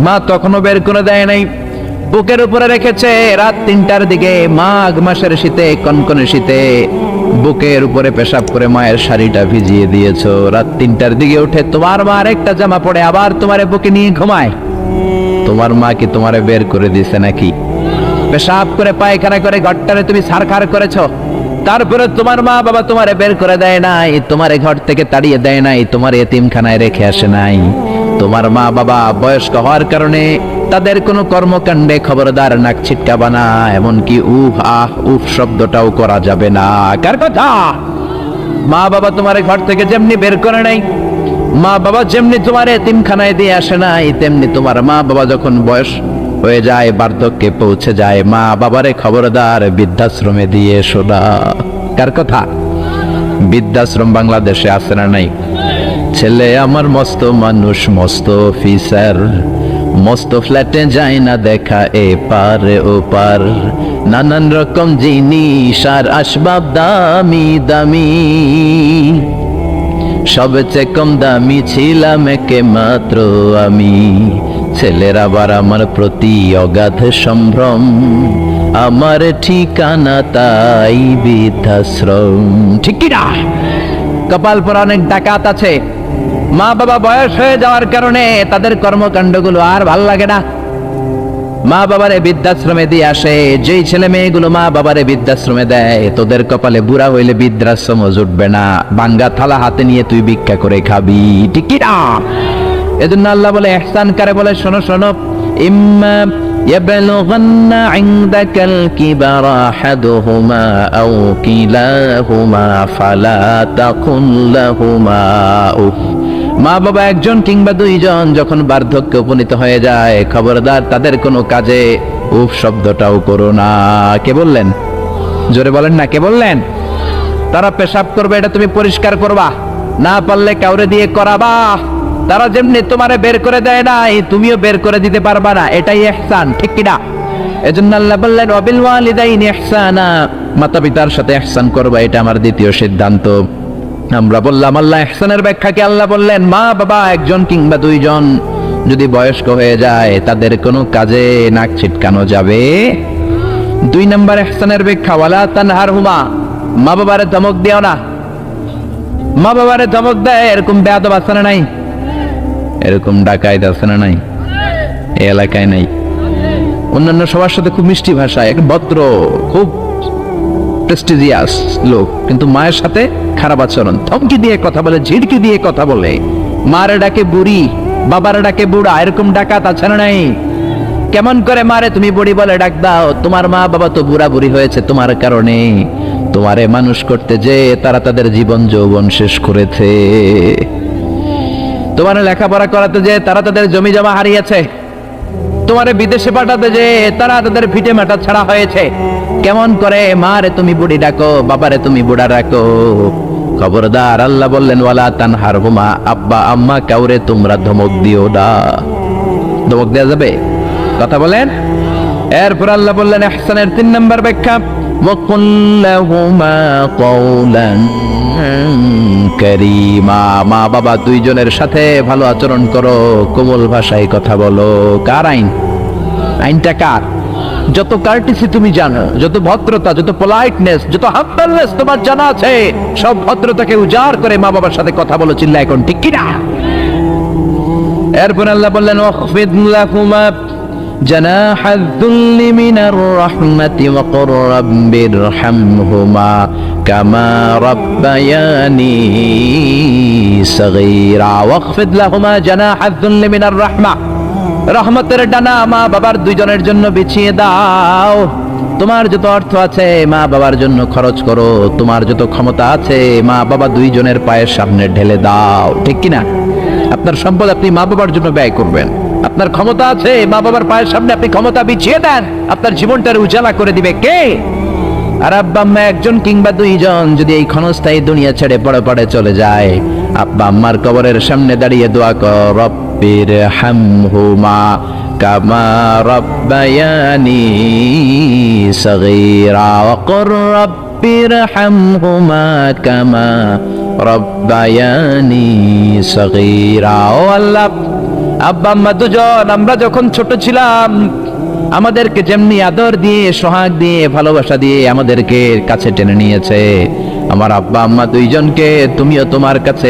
মা তখনও বের করে দেয় নাই, বুকের উপরে রেখেছে। রাত 3টার দিকে, মাঘ মাসের শীতে, কনকনে শীতে, বুকের উপরে পেশাব করে মায়ের শাড়িটা ভিজিয়ে দিয়েছো। রাত 3টার দিকে উঠে তোমার মা আরেকটা জামা পরে আবার তোমারে বুকে নিয়ে ঘুমায়। তোমার মা কি তোমারে বের করে দিছে নাকি? পেশাব করে পায়খানা করে ঘরটারে তুমি ছারখার করেছো, তারপরে তোমার মা বাবা তোমারে বের করে দেয় নাই, তোমারে ঘর থেকে তাড়িয়ে দেয় নাই, তোমার এতিমখানায় রেখে আসে নাই। তোমার মা বাবা বয়স্ক হওয়ার কারণে তাদের কোনো কর্মকাণ্ডে খবরদার নাক ছিটকাবা না, এমনকি উফ আহ উফ শব্দটাও করা যাবে না। কার কথা? মা বাবা তোমারে ঘর থেকে যেমনি বের করে নাই, মা বাবা যেমনি তোমার এতিমখানায় দিয়ে আসে নাই, তেমনি তোমার মা বাবা যখন হয়ে যায়, বার্ধক্যে পৌঁছে যায়, মা বাবারে খবরদার বৃদ্ধাশ্রমে দিয়ে শোনা। কার কথা? বৃদ্ধাশ্রম বাংলাদেশে আছে না নাই? ছেলে আমার মস্ত মানুষ, মস্ত অফিসার, মস্ত ফ্ল্যাটে যায় না দেখা এপার ওপার, নানান রকম জিনিস আর আসবাব দামি দামি, সবচেয়ে কম দামি ছিলাম একে মাত্র আমি। ছেলের আবার আমার প্রতি অগাধ সম্ভ্রম, আমার ঠিকানা তাই বৃদ্ধাশ্রম। ঠিক কি না? কপাল পরা অনেক ডাকাত আছে, মা বাবা বয়স হয়ে যাওয়ার কারণে তাদের কর্মকাণ্ডগুলো আর ভাল লাগে না, মা বাবারে বৃদ্ধাশ্রমে দিয়ে আসে। যেই ছেলে মেয়েগুলো মা বাবারে বৃদ্ধাশ্রমে দেয়, তোদের কপালে বুড়া হইলে বৃদ্ধাশ্রম জুটবে না, বাঙ্গা থালা হাতে নিয়ে তুই ভিক্ষা করে খাবি। ঠিক কি না? এজন্য আল্লাহ বলে ইহসান কারে বলে, শোনো শোনো, ইম্মা ইয়াবলুগান্না ইনদাকাল কিবারা আহাদুহুমা আও কিলাহুমা ফালা তাকুল লাহুমা উফ। মা বাবা একজন কিংবা দুইজন যখন বার্ধক্যে উপনীত হয়ে যায়, খবরদার তাদের কোনো কাজে উফ শব্দটাও করো না। কে বললেন? জোরে বলেন না, কে বললেন? তারা পেশাব করবে, এটা তুমি পরিষ্কার করবা, না পারলে কাউরে দিয়ে করাবা। তারা যেমনি তোমারে বের করে দেয় নাই, তুমিও বের করে দিতে পারবা না, এটাই ইহসান। ঠিক কি না? এজন্য আল্লাহ বললেন ওয়াবিল ওয়ালিদাইনি ইহসানা, মাতা পিতার সাথে ইহসান করবা, এটা আমার দ্বিতীয় সিদ্ধান্ত। আমরা বললাম আল্লাহ ইহসানের ব্যাখ্যা কি? আল্লাহ বললেন মা বাবা একজন কিংবা দুইজন যদি বয়স্ক হয়ে যায়, তাদের কোনো কাজে নাক ছিটকানো যাবে। 2 নম্বর ইহসানের ব্যাখ্যা, ওয়ালা তানহারহুমা, মা বাবারে ধমক দিও না। মা বাবারে ধমক দেয় এরকম বেয়াদব আছে না নাই? এরকম ডাকাইত আছে না নাই? এই এলাকায় নাই? অন্যান্য সবার সাথে খুব মিষ্টি ভাষায়, এক ভদ্র, খুব প্রেস্টিজিয়াস লোক, কিন্তু মায়ের সাথে খারাপ আচরণ, ধমকি দিয়ে কথা বলে, ঝিড়কি দিয়ে কথা বলে, মারে ডাকে বুড়ি, বাবারে ডাকে বুড়া, এরকম ডাকাত আছে না নাই? কেমন করে মারে তুমি বুড়ি বলে ডাক দাও? তোমার মা বাবা তো বুড়া বুড়ি হয়েছে তোমার কারণে, তোমারে মানুষ করতে যে তারা তাদের জীবন যৌবন শেষ করেছে, তোমার লেখাপড়া করাতে যে তারা তাদের জমি জমা হারিয়েছে, তোমারে বিদেশে পাঠাতে যে তারা তাদের ভিটে মাটা ছাড়া হয়েছে। কেমন করে মারে তুমি বুড়ি ডাকো, বাবারে তুমি বুড়া ডাকো? খবরদার, আল্লাহ বললেন ওয়ালা তানহারহুমা, আব্বা আম্মা কাউরে তোমরা ধমক দিও না। ধমক দেওয়া যাবে? কথা বলেন। এরপর আল্লাহ বললেন ইহসানের 3 নম্বর ব্যাখ্যা, ওয়াকুল লাহুমা কওলান কারীমা, মা বাবা দুইজনের সাথে ভালো আচরণ করো, কোমল ভাষায় কথা বলো। কার আইন? আইনটা কার? যত কার্টিসি তুমি জানো, যত ভদ্রতা, যত পোলাইটনেস, যত হাম্বলনেস তোমার জানা আছে, সব ভদ্রতাকে উজাড় করে মা বাবার সাথে কথা বলো। চিল্লা এখন, ঠিক কি না? এরপর আল্লাহ বললেন ওয়াখফিদ লাহুমা জানাহায যুল্লি মিনার রাহমাতি ওয়া কুর রাব্বিরহামহুমা কামা রাব্বায়ানি সাগীরা। ওয়াখফিদ লাহুমা জানাহায যুল্লি মিনার রাহমা, রহমতের ডানা মা বাবার দুইজনের জন্য বিছিয়ে দাও। তোমার যত অর্থ আছে মা বাবার জন্য খরচ করো, তোমার যত ক্ষমতা আছে মা বাবা দুইজনের পায়ের সামনে ঢেলে দাও। ঠিক কিনা? আপনার সম্পদ আপনি মা বাবার জন্য ব্যয় করবেন, আপনার ক্ষমতা আছে মা বাবার পায়ের সামনে আপনি ক্ষমতা বিছিয়ে দেন, আপনার জীবনটার উজালা করে দিবে কে? আর আব্বা আম্মা একজন কিংবা দুইজন যদি এই ক্ষণস্থায়ী দুনিয়া ছেড়ে পড়ে চলে যায়, আব্বা আম্মার কবরের সামনে দাঁড়িয়ে দোয়া কর, রব্বিরহামহুমা কামা রাব্বায়ানি সাগীরা ওয়া কুর রব্বিরহামহুমা কামা রাব্বায়ানি সাগীরা। ও আল্লাহ, আব্বা আম্মা দুজন আমরা যখন ছোট ছিলাম আমাদেরকে যেমনি আদর দিয়ে, সোহাগ দিয়ে, ভালোবাসা দিয়ে আমাদেরকে কাছে টেনে নিয়েছে, আমার আব্বা আম্মা দুইজনকে তুমিও তোমার কাছে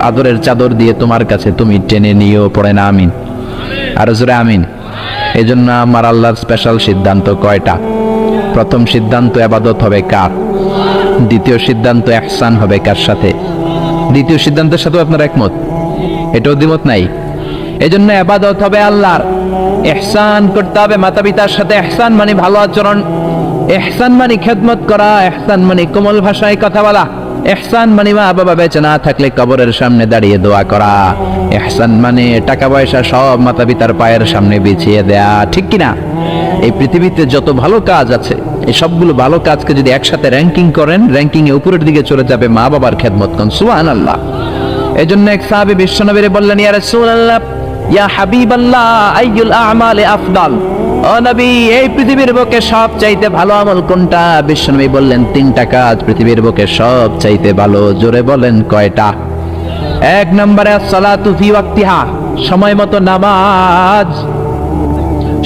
আদরের চাদর দিয়ে তোমার কাছে তুমি টেনে নিও। পড়ে না আমিন? আর জোরে আমিন। এই জন্য আমার আল্লাহর স্পেশাল সিদ্ধান্ত কয়টা? প্রথম সিদ্ধান্ত ইবাদত হবে কার? দ্বিতীয় সিদ্ধান্ত ইহসান হবে কার সাথে? দ্বিতীয় সিদ্ধান্তের সাথে আপনারা একমত? এটাও দ্বিমত নাই? এই জন্য ইবাদত হবে আল্লাহর, ইহসান করতে হবে মাতা পিতার সাথে। ইহসান মানে ভালো আচরণ, ইহসান মানে খেদমত করা, ইহসান মানে কোমল ভাষায় কথা বলা। ইহসান মানে মা বাবা বেঁচে না থাকলে কবরের সামনে দাঁড়িয়ে দোয়া করা। ইহসান মানে টাকা পয়সা সব মাতা পিতার পায়ের সামনে বিছিয়ে দেয়া, ঠিক কিনা? এই পৃথিবীতে যত ভালো কাজ আছে, এই সবগুলো ভালো কাজকে যদি একসাথে র্যাঙ্কিং করেন, র্যাঙ্কিং এ উপরের দিকে চলে যাবে মা বাবার খেদমত করেন। সুবহানাল্লাহ। এই জন্য এক সাহাবী বিশ্বনবীরে বললেন, ইয়া রাসূলুল্লাহ, ইয়া হাবিবাল্লাহ, আইয়ুল আ'মালি আফদাল। ও নবী, এই পৃথিবীর বুকে সব চাইতে ভালো আমল কোনটা? বিশ্বনবী বললেন, 3টা কাজ পৃথিবীর বুকে সব চাইতে ভালো। জোরে বলেন কয়টা? 1 নম্বরে as-সালাতু ফি ওয়াক্তিহা, সময় মতো নামাজ।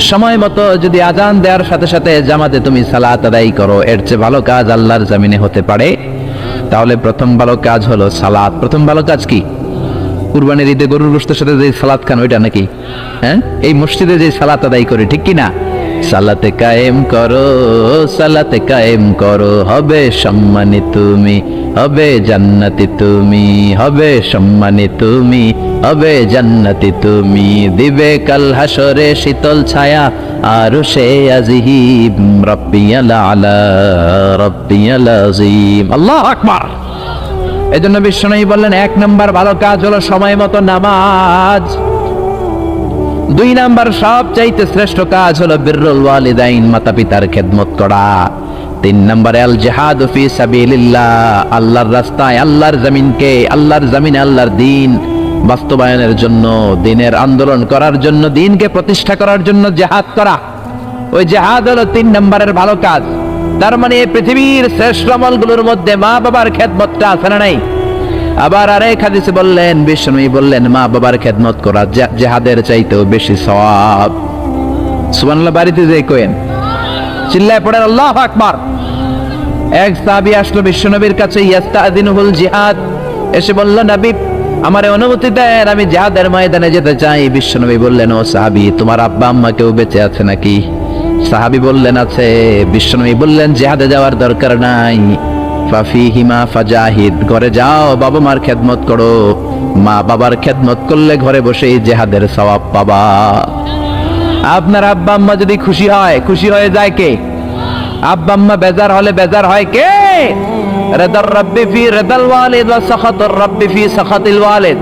সময় মতো যদি আজান দেওয়ার সাথে সাথে জামাতে তুমি সালাত আদায় করো, এর চেয়ে ভালো কাজ আল্লাহর জমিনে হতে পারে? তাহলে প্রথম ভালো কাজ হলো সালাত। প্রথম ভালো কাজ কি? কুরবানির ঈদে গরুর গোশতের সাথে যে সালাত খান ওইটা নাকি? হ্যাঁ, এই মসজিদে যে সালাত আদায় করি, ঠিক কি না? সালাতে কায়েম করো, সালাতে কায়েম করো, হবে সম্মানী তুমি, হবে জান্নাতি তুমি, হবে সম্মানী তুমি, হবে জান্নাতি তুমি। দিবে কাল হাসরে শীতল ছায়া আরশে আজিম, রাব্বিয়াল আলা, রাব্বিয়াল আযীম। আল্লাহু আকবার। এজন্য বিশ্বনবী বললেন 1 নাম্বার ভালো কাজ হলো সময় মতো নামাজ। 2 নাম্বার সবচাইতে শ্রেষ্ঠ কাজ হলো বিররুল ওয়ালিদাইন, মাতা পিতার খেদমত করা। 3 নম্বরে আল জিহাদ ফি সাবিলিল্লাহ, আল্লাহর রাস্তায়, আল্লাহর জমিনকে, আল্লাহর জমিনে আল্লাহর দ্বীন বাস্তবায়নের জন্য, দ্বীনের আন্দোলন করার জন্য, দ্বীনকে প্রতিষ্ঠা করার জন্য জিহাদ করা। ওই জিহাদ হলো 3 নম্বরের ভালো কাজ। তার মানে এই পৃথিবীর শ্রেষ্ঠ আমলগুলোর মধ্যে মা বাবার খেদমতটা আছে না নাই? আবার আরেক হাদিসে বললেন, বিশ্বনবী বললেন, মা বাবার খেদমত করা জিহাদের চাইতেও বেশি সওয়াব। সুবহানাল্লাহ। বাড়িতে যে কোয়েন চিল্লায় পড়েন আল্লাহু আকবার। এক সাহাবী আসলো বিশ্বনবীর কাছে, ইয়াস্তাযিনুল জিহাদ, এসে বলল, নবী আমারে অনুমতি দেন, আমি জিহাদের ময়দানে যেতে চাই। বিশ্বনবী বললেন, ও সাহাবী, তোমার আব্বা আম্মা কেউ বেঁচে আছে নাকি? সাহাবী বললেন, আছে। বিশ্বনবী বললেন, জিহাদে যাওয়ার দরকার নাই, ফাফিহিমা ফাজাহিদ, ঘরে যাও, বাবা মার খেদমত করো। মা বাবার খেদমত করলে ঘরে বসেই জিহাদের সওয়াব পাবা। আপনার আব্বা আম্মা যদি খুশি হয়, খুশি হয়ে যায় কে? আব্বা আম্মা বেজার হলে বেজার হয় কে? রিদার রাব্বি ফি রিদাল ওয়ালিদ ওয়া সাখাতুর রাব্বি ফি সাখাতিল ওয়ালিদ।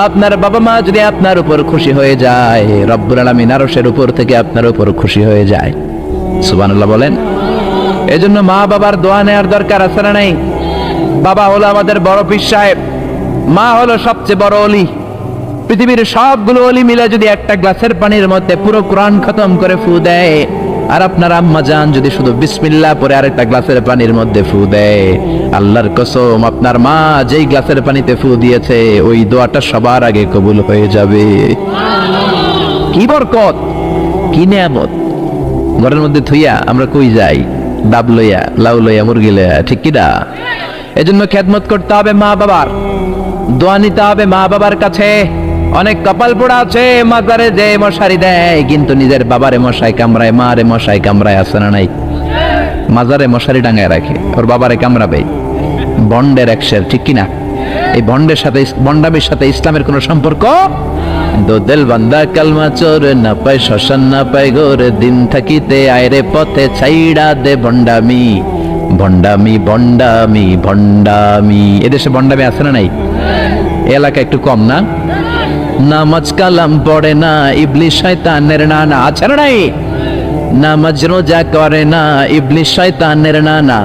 আপনার বাবা মা যদি আপনার উপর খুশি হয়ে যায়, রব্বুল আলামিন আরশের উপর থেকে আপনার উপর খুশি হয়ে যায়। সুবহানাল্লাহ বলেন। এজন্য মা বাবার দোয়া নেওয়ার দরকার আছে না নাই? বাবা হলো আমাদের বড় পীর সাহেব, মা হলো সবচেয়ে বড় ওলি। পৃথিবীর সবগুলো ওলি মিলে যদি একটা গ্লাসের পানির মধ্যে পুরো কোরআন খতম করে ফু দেয়, আর আপনার আম্মা জান যদি শুধু বিসমিল্লাহ পরে আরেকটা গ্লাসের পানির মধ্যে ফু দেয়, আল্লাহর কসম আপনার মা যেই গ্লাসের পানিতে ফু দিয়েছে ওই দোয়াটা সবার আগে কবুল হয়ে যাবে। কি বরকত, কি নিয়ামত। ঘরের মধ্যে থুইয়া আমরা কই যাই? ডাব লইয়া, লাউ লইয়া, মুরগি লইয়া, ঠিক কি না? এজন্য খেদমত করতে হবে মা বাবার, দোয়া নিতে হবে মা বাবার কাছে। অনেক কপাল পোড়া আছে মাজারে যে মশারি দেয়, কিন্তু নিজের বাবারে মশাই কামড়ায়, মারে মশাই কামড়ায়, আছে না নাই? মাজারে মশারি টাঙায় রাখে, ওর বাবারে কামড়াবে। বন্ডের একশের, ঠিক কিনা? এই বন্ডের সাথে, বন্ডামির সাথে ইসলামের কোন সম্পর্ক? দোদেল বান্দা কালমা চোর, না পায় শ্মশান না পায় গোর, দিন থাকিতে আয়রে পথে ছাইড়া দে ভণ্ডামি, ভণ্ডামি ভণ্ডামি ভণ্ডামি। এদেশে ভণ্ডামি আছে না নাই? এলাকা একটু কম না? নামাজ কালাম পড়ে না, ইবলিস শয়তানের নানা, আছে না নাই? নামাজ রোজা করে না, ইবলিস শয়তানের নানা,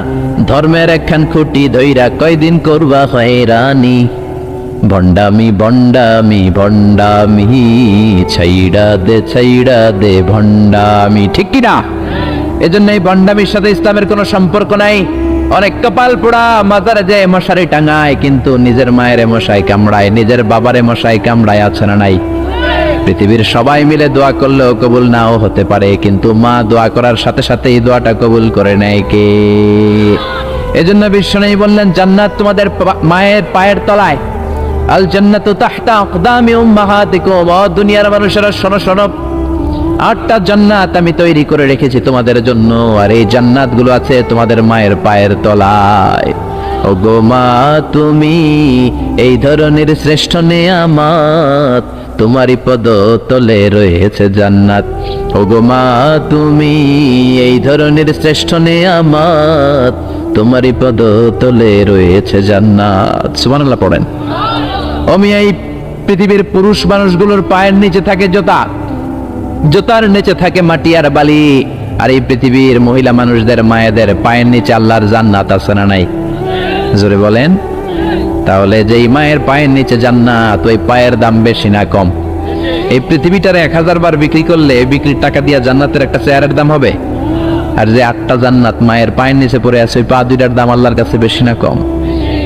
ধর্মের একখান খুঁটি ধইরা কয়দিন করবা হয়রানি, ভণ্ডামি ভণ্ডামি ভণ্ডামি, ছাইড়া দে ভণ্ডামি, ঠিক কি না? এজন্য এই ভণ্ডামির সাথে ইসলামের কোনো সম্পর্ক নাই। অনেক কপাল পোড়া মাজারে যে মশারি টাঙায়, কিন্তু নিজের মায়ের মশাই কামড়ায়, নিজের বাবারে মশাই কামড়ায়, আছে না নাই? পৃথিবীর সবাই মিলে দোয়া করলেও কবুল নাও হতে পারে, কিন্তু মা দোয়া করার সাথে সাথে এই দোয়াটা কবুল করে নেয় কে? এজন্য বিশ্বনবী বললেন, জান্নাত তোমাদের মায়ের পায়ের তলায়, আল জান্নাতু তাহতা আকদামি উম্মাহাতিকুম। ও দুনিয়ার মানুষেরা শোনো শোনো, 8টা জান্নাত আমি তৈরি করে রেখেছি তোমাদের জন্য, আর এই জান্নাতগুলো আছে তোমাদের মায়ের পায়ের তলায়। ওগো মা, তুমি এই ধরনের শ্রেষ্ঠ নেয়ামত তোমারই পদ তলে রয়েছে জান্নাত। ওগো মা তুমি এই ধরনের শ্রেষ্ঠ নেয়ামত, তোমারই পদ তলে রয়েছে জান্নাত। সুবহানাল্লাহ পড়েন। আমি এই পৃথিবীর পুরুষ মানুষগুলোর পায়ের নিচে থাকে জুতা, জুতার নিচে থাকে মাটি আর বালি, আর এই পৃথিবীর মহিলা মানুষদের মায়েদের পায়ের নিচে আল্লাহর জান্নাত আছে না নাই? জোরে বলেন। তাহলে যেই মায়ের পায়ের নিচে জান্নাত, ওই পায়ের দাম বেশি না কম? এই পৃথিবীটারে 1000 বার বিক্রি করলে বিক্রির টাকা দিয়া জান্নাতের একটা চেয়ারের দাম হবে? আর যে 8টা জান্নাত মায়ের পায়ের নিচে পড়ে আছে, ওই পা দুইটার দাম আল্লাহর কাছে বেশি না কম?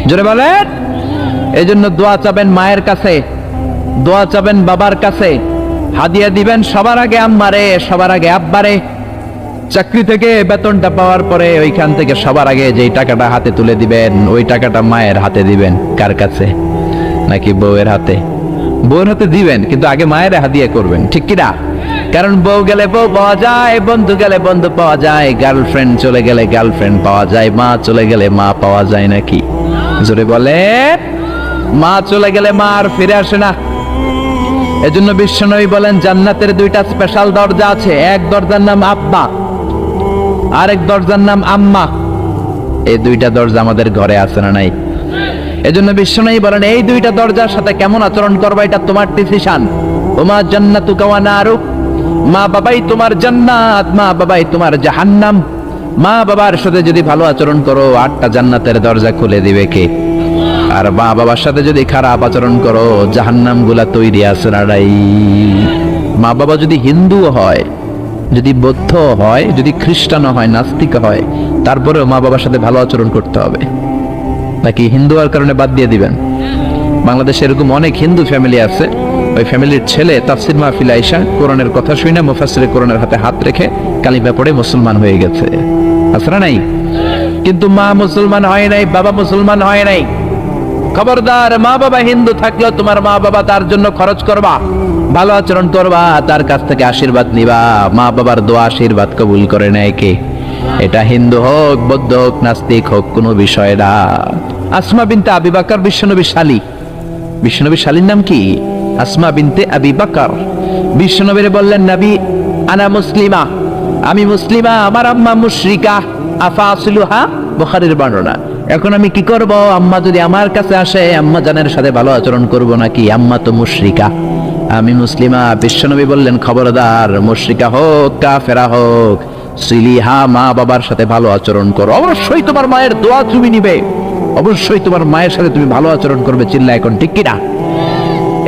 জোরে বলেন। এই জন্য দোয়া চাবেন মায়ের কাছে, দোয়া চাবেন বাবার কাছে, হাদিয়া দিবেন সবার আগে আম্মারে, সবার আগে আব্বারে। চাকরি থেকে বেতনটা পাওয়ার পরে ওইখান থেকে সবার আগে যেই টাকাটা হাতে তুলে দিবেন, ওই টাকাটা মায়ের হাতে দিবেন। কার কাছে? নাকি বউয়ের হাতে? বউয়ের হাতে দিবেন, কিন্তু আগে মায়ের হাদিয়া করবেন, ঠিক কিনা? কারণ বউ গেলে বউ পাওয়া যায়, বন্ধু গেলে বন্ধু পাওয়া যায়, গার্লফ্রেন্ড চলে গেলে গার্লফ্রেন্ড পাওয়া যায়, মা চলে গেলে মা পাওয়া যায় নাকি? জোরে বলে। মা চলে গেলে মা আর ফিরে আসে না। এজন্য বিশ্বনবী বলেন জান্নাতের 2টা স্পেশাল দরজা আছে, এক দরজার নাম আব্বা, আরেক দরজার নাম আম্মা। এই 2টা দরজা আমাদের ঘরে আছে না নাই? এজন্য বিশ্বনবী বলেন এই 2টা দরজার সাথে কেমন আচরণ করবা এটা তোমার ডিসিশন। ওমা জান্নাতুকা ওয়া নারুক, মা বাবাই তোমার জান্নাত, মা বাবাই তোমার জাহান্নাম। মা বাবার সাথে যদি ভালো আচরণ করো 8টা জান্নাতের দরজা খুলে দিবে কে? আর মা বাবার সাথে যদি খারাপ আচরণ করো জাহান্নাম গুলা তৈরি আছে না নাই? মা বাবা যদি হিন্দু হয়, যদি বৌদ্ধ হয়, যদি খ্রিস্টান হয়, নাস্তিক হয়, তারপরেও মা বাবার সাথে ভালো আচরণ করতে হবে। নাকি হিন্দু হওয়ার কারণে বাদ দিয়ে দিবেন? বাংলাদেশে এরকম অনেক হিন্দু ফ্যামিলি আছে, ওই ফ্যামিলির ছেলে তাফসীর মাহফিলে আইসা কোরআনের কথা শুনে মুফাসসিরে কোরআনের হাতে হাত রেখে কালিমা পড়ে মুসলমান হয়ে গেছে, আছে না নাই? কিন্তু মা মুসলমান হয় নাই, বাবা মুসলমান হয় নাই। খবরদার, মা বাবা হিন্দু থাকলেও তোমার মা বাবা তার জন্য খরচ করবা, ভালো আচরণ করবা, তার কাছ থেকে আশীর্বাদ নিবা। মা বাবার দোয়া আশীর্বাদ কবুল করে নেয় কে? এটা হিন্দু হোক, বৌদ্ধ হোক, নাস্তিক হোক, কোনো বিষয় না। আসমা বিনতে আবি বকর বিশ্বনবীর শালী। বিশ্বনবীর শালীর নাম কি? আসমা বিনতে আবি বকর। বিশ্বনবীরে বললেন নবী আনা মুসলিমা, আমি মুসলিমা, আমার আম্মা মুশরিকা, আফাসিলুহা, বুখারীর বর্ণনা। এখন আমি কি করব? আম্মা যদি আমার কাছে আসে আম্মা জানের সাথে ভালো আচরণ করব নাকি? আম্মা তো মুশরিকা, আমি মুসলিমা। বিশ্বনবী বললেন খবরদার, মুশরিকা হোক কাফেরা হোক, সিলিহা, মা বাবার সাথে ভালো আচরণ করো। অবশ্যই তোমার মায়ের দোয়া তুমি নিবে, অবশ্যই তোমার মায়ের সাথে তুমি ভালো আচরণ করবে। চিল্লা এখন ঠিক কিনা?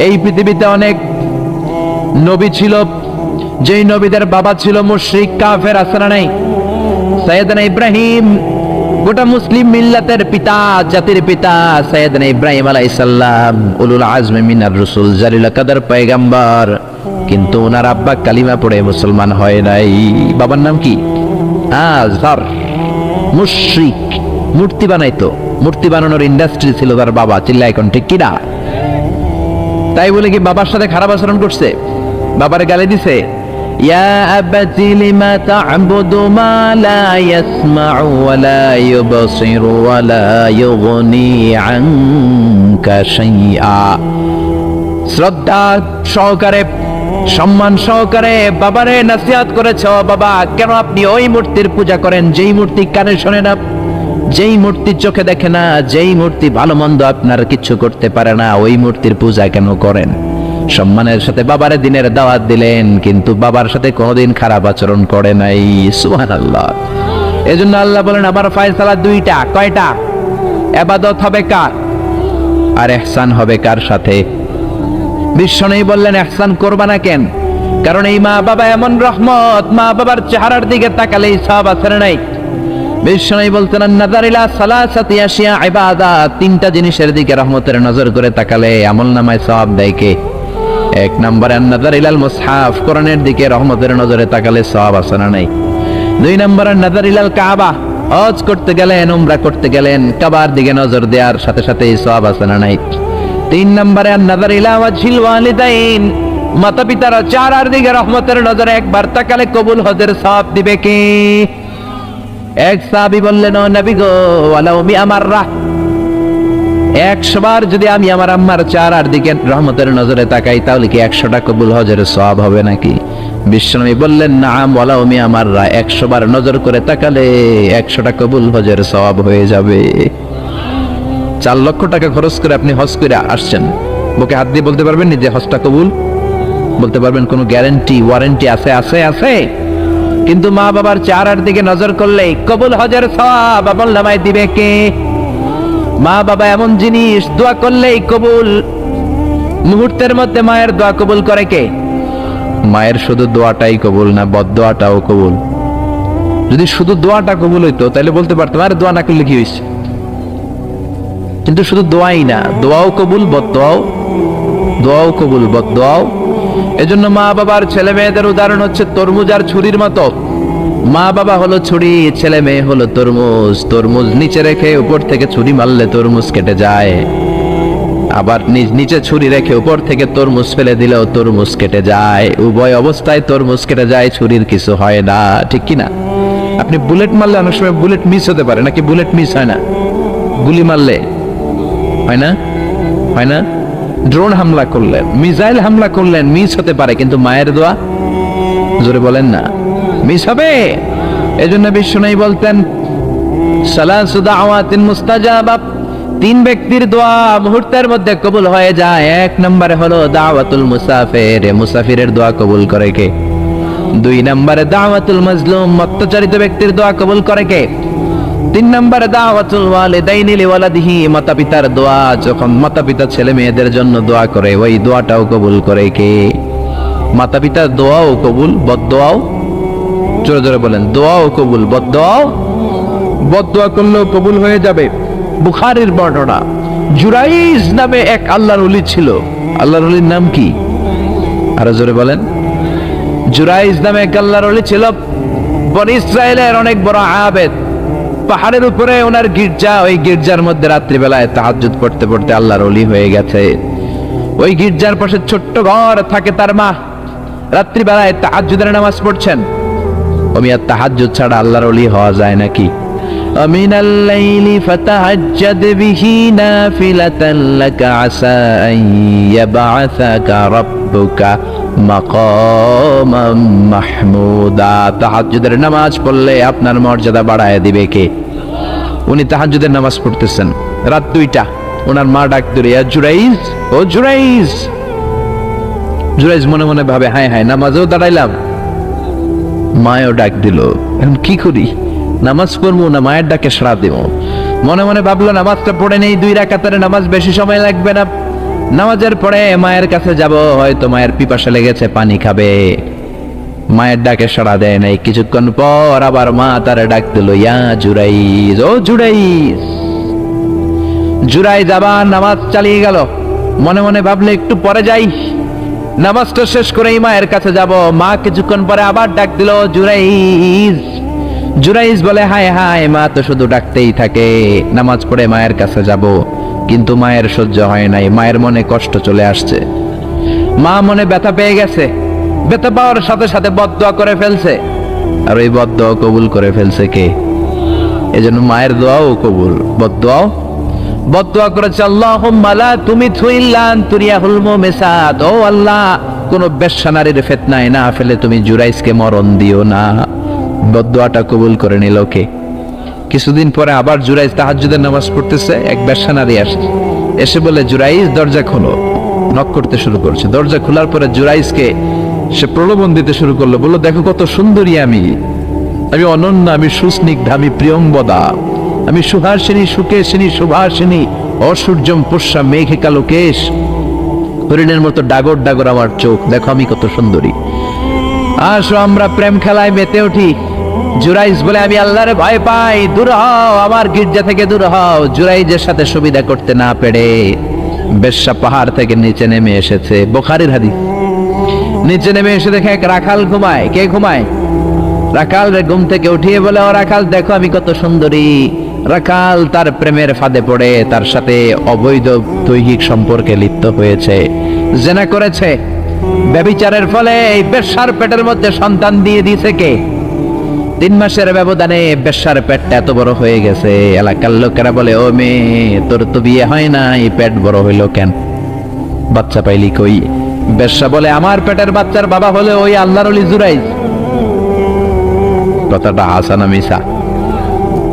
এই পৃথিবীতে অনেক নবী ছিল, যেই নবীদের বাবা ছিল মুশরিক কাফের, আছে না নাই? সাইয়েদনা ইব্রাহিম, গোটা মুসলিম মিল্লাতের পিতা, জাতির পিতা সাইয়েদনা ইব্রাহিম আলাইহিস সালাম, উলুল আজমি মিনার রাসূল, জালিল কাদর পয়গম্বর, কিন্তু ওনার আব্বা কালিমা পড়ে মুসলমান হয় নাই। বাবার নাম কি? আযর। মুশরিক, মূর্তি বানাইতো, মূর্তি বানানোর ইন্ডাস্ট্রি ছিল তার বাবা। চিল্লা এখন ঠিক কিনা? তাই বলে কি বাবার সাথে খারাপ আচরণ করছে? বাবারে গালি দিছে? ইয়া আবাতি লিমা তা'বুদু মা লা ইয়াসমা'ু ওয়া লা ইউবসিরু ওয়া লা ইউগনি আনকা শাইআ। শ্রদ্ধা সহকারে, সম্মান সহকারে বাবারে নসিহত করেছ, বাবা কেন আপনি ওই মূর্তির পূজা করেন যেই মূর্তি কানে শোনে না, যেই মূর্তি চোখে দেখে না, যেই মূর্তি ভালো মন্দ আপনার কিছু করতে পারে না, ওই মূর্তির পূজা কেন করেন? সম্মানের সাথে বাবারে দিনের দাওয়াত দিলেন, কিন্তু বাবার সাথে কোনোদিন খারাপ আচরণ করে নাই। সুবহানাল্লাহ। এজন্য আল্লাহ বলেন আমার ফয়সালা 2টা। কয়টা? ইবাদত হবে কার আর ইহসান হবে কার সাথে? বিশ্বনবী বললেন ইহসান করবা না কেন? কারণ এই মা বাবা এমন রহমত, মা বাবার চেহারার দিকে তাকালেই সওয়াব আছে না নাই? বিশ্বনবী বলতেন নাযার ইলা সালাসাতি আশিয়া ইবাদাত, 3টা জিনিসের দিকে রহমতের নজর করে তাকালে আমলনামায় সওয়াব দেয় কে? 1 নম্বরে নাযার ইলাল মুসহাফ, কোরআনের দিকে রহমতের নজরে তাকালে সওয়াব আছে না নাই? 2 নম্বরে নাযার ইলাল কাবা, হজ করতে গেলেন, উমরা করতে গেলেন, কাবার দিকে নজর দেওয়ার সাথে সাথে সওয়াব আছে না নাই? 3 নম্বরে নাযার ইলা ওয়াজহিল ওয়ালিদাইন, মাতা পিতার চেহারার দিকে রহমতের নজরে একবার তাকালে কবুল হজের সওয়াব দিবে কে? এক সাহাবী বললেন ও নবী গো ওয়ালাউ মিআ মাররা, 100 বার যদি আমি আমার আম্মার চেহারার দিকে রহমতের নজরে তাকাই তাহলে কি 100টা কবুল হজের সওয়াব হবে নাকি? বিশ্বনবী বললেন নাম ওয়ালাউ মিয়া মাররা, 100 বার নজর করে তাকালে 100টা কবুল হজের সওয়াব হয়ে যাবে। 4 লক্ষ টাকা খরচ করে আপনি হজ করে আসছেন, বুকে হাত দিয়ে বলতে পারবেন যে হজটা কবুল? বলতে পারবেন? কোনো গ্যারান্টি ওয়ারেন্টি আছে? আছে আছে। কিন্তু মা বাবার চেহারার দিকে নজর করলে কবুল হজের সওয়াব আমল নামায় দিবে কে? মা বাবা এমন জিনিস, দোয়া করলেই কবুল। মুহূর্তের মধ্যে মায়ের দোয়া কবুল করে কে? মায়ের শুধু দোয়াটাই কবুল না, বদদোয়াটাও কবুল। যদি শুধু দোয়াটা কবুল হইতো তাহলে বলতে পারতাম আরে দোয়া না করলে কি হয়েছে। কিন্তু শুধু দোয়াই না, দোয়াও কবুল, বদদোয়াও, দোয়াও কবুল, বদদোয়াও। এজন্য মা বাবার ছেলে মেয়েদের উদাহরণ হচ্ছে তরমুজ আর ছুরির মতো। মা বাবা হলো ছুরি, ছেলে মেয়ে হলো তরমুজ। তরমুজ নিচে রেখে উপর থেকে ছুরি মারলে তরমুজ কেটে যায়, আবার নিচে ছুরি রেখে উপর থেকে তরমুজ ফেলে দিলেও তরমুজ কেটে যায়। উভয় অবস্থায় তরমুজ কেটে যায়, ছুরির কিছু হয় না, ঠিক কি না? আপনি বুলেট মারলে অনেক সময় বুলেট মিস হতে পারে, নাকি বুলেট মিস হয় না? গুলি মারলে হয় না? হয় না? ড্রোন হামলা করলেন, মিসাইল হামলা করলেন, মিস হতে পারে, কিন্তু মায়ের দোয়া জোরে বলেন না, মিস হবে? এজন্য বিশ্বনবী বলতেন সালাসু দাওয়াতিন মুস্তাজাবা, 3 ব্যক্তির দোয়া মুহূর্তের মধ্যে কবুল হয়ে যায়। 1 নম্বরে হলো দাওয়াতুল মুসাফির, মুসাফিরের দোয়া কবুল করে কে? 2 নম্বরে দাওয়াতুল মাজলুম, অত্যাচারিত ব্যক্তির দোয়া কবুল করে কে? 3 নম্বরে দাওয়াতুল ওয়ালিদাইনি লিওয়ালাদিহি, মাতা পিতার দোয়া, যখন মাতা পিতা ছেলে মেয়েদের জন্য দোয়া করে ওই দোয়াটাও কবুল করে কে? মাতা পিতার দোয়াও কবুল, বদদোয়াও, জোরে জোরে বলেন, দোয়াও কবুল, বদদোয়াও। বদদোয়া করলেও কবুল হয়ে যাবে। বুখারীর বর্ণনা, জুরাইজ নামে এক আল্লাহর ওলি ছিল। আল্লাহর ওলির নাম কি? আরো জোরে বলেন। জুরাইজ নামে এক আল্লাহর ওলি ছিল, বনি ইসরায়েলের অনেক বড় আবেদ। পাহাড়ের উপরে ওনার গির্জা, ওই গির্জার মধ্যে রাত্রিবেলায় তাহাজ্জুদ পড়তে পড়তে আল্লাহর ওলি হয়ে গেছে। ওই গির্জার পাশে ছোট্ট ঘর থাকে তার মা, রাত্রিবেলায় তাহাজ্জুদের নামাজ পড়ছেন। ওমিয়া তাহাজ্জুদ ছাড়া আল্লাহর ওলি হওয়া যায় নাকি? আমিনাল লাইলি ফাতাহাজ্জাদ বিহি নাফিলাতান লাকা আসা আন ইয়াবআসাকা রাব্বুকা মাকামাম মাহমুদা। তাহাজ্জুদের নামাজ পড়লে আপনার মর্যাদা বাড়ায় দিবে কে? উনি তাহাজ্জুদের নামাজ পড়তেছেন, রাত 2টা। ওনার মা ডাক দিল, ইয়া জুরাইজ, ও জুরাইজ। জুরাইজ মনে মনে ভাবে, হায় হায়, নামাজেও দাঁড়াইলাম, মায়েও ডাক দিল, এখন কি করি? নামাজ পড়বো না মায়ের ডাকে সাড়া দেব? মনে মনে ভাবলো নামাজটা পড়ে নেই, 2 রাকাতের নামাজ, বেশি সময় লাগবে না। নামাজের পরে মায়ের কাছে যাব, হয়তো মায়ের পিপাসা লেগেছে, পানি খাবে। মায়ের ডাকে সাড়া দেয় নাই। কিছুক্ষণ পর আবার মা তারে ডাক দিল, ইয়া জুরাইজ, ও জুরাইজ। জুরাইজ আবার নামাজ চালিয়ে গেল। মনে মনে ভাবলে একটু পরে যাই, নামাজটা শেষ করেই মায়ের কাছে যাব। মা কিছুক্ষণ পরে আবার ডাক দিল, জুরাইজ। জুরাইজ বলে, হায় হায়, মা তো শুধু ডাকতেই থাকে, নামাজ পড়ে মায়ের কাছে যাব। কিন্তু মায়ের সহ্য হয় নাই, মায়ের মনে কষ্ট চলে আসছে। মা মনে ব্যথা পেয়ে গেছে, ব্যথা পাওয়ার সাথে সাথে বদদোয়া করে ফেলছে। আর ওই বদদোয়া কবুল করে ফেলছে কে? এজন্য মায়ের দোয়াও কবুল, বদদোয়াও। বদদোয়া করেছে, আল্লাহুম্মা লা তুমিতহু ইল্লা আন তুরিয়াহুল মুমিসাত, ও আল্লাহ, কোন বেশ্যা নারীর ফিতনায় না ফেলে তুমি জুরাইজকে মরণ দিও না। বদদোয়াটা কবুল করে নিল কে? কিছুদিন পরে আবার জুরাইজ তাহাজ্জুদের নামাজ পড়তেছে, এক বেশ্যা নারী আসছে, এসে বলে, জুরাইজ দরজা খোলো। নক করতে শুরু করছে। দরজা খোলার পরে জুরাইজকে সে প্রলোভন দিতে শুরু করলো, বললো, দেখো কত সুন্দরী আমি, আমি অনন্যা, আমি সুস্নিগ্ধা, আমি প্রিয়ংবদা, আমি সুহাসিনী, সুকেশিনী, সুভাসিনী, অসূর্যম পুষ্যা মেঘে কালো কেশ, হরিণের মতো ডাগর ডাগর আমার চোখ, দেখো আমি কত সুন্দরী, আসো আমরা প্রেম খেলায় মেতে উঠি। জুরাইজ বলে, আমি আল্লাহরে ভয় পাই, দূর হও, আমার গির্জা থেকে দূর হও। জুরাইজের সাথে সুবিধা করতে না পেরে বেশ্যা পাহাড় থেকে নিচে নেমে এসেছে। বুখারীর হাদিস। নিচে নেমে এসে দেখে এক রাখাল ঘুমায়। কে ঘুমায়? রাখাল রে ঘুম থেকে উঠিয়ে বলে, ও রাখাল, দেখো আমি কত সুন্দরী। রাখাল তার প্রেমের ফাঁদে পড়ে তার সাথে অবৈধ দৈহিক সম্পর্কে লিপ্ত হয়েছে, জিনা করেছে। ব্যভিচারের ফলে এই বেশ্যার পেটের মধ্যে সন্তান দিয়ে দিয়েছে কে? 3 মাসের ব্যবধানে বেশ্যার পেটটা এত বড় হয়ে গেছে। এলাকার লোকেরা বলে, ও মেয়ে, তোর তো বিয়ে হয় না, এই পেট বড় হইলো কেন? বাচ্চা পাইলি কই? বেশ্যা বলে, আমার পেটের বাচ্চার বাবা হলে ওই আল্লাহর ওলি জুরাইজ। কথাটা হাসা না মিছা?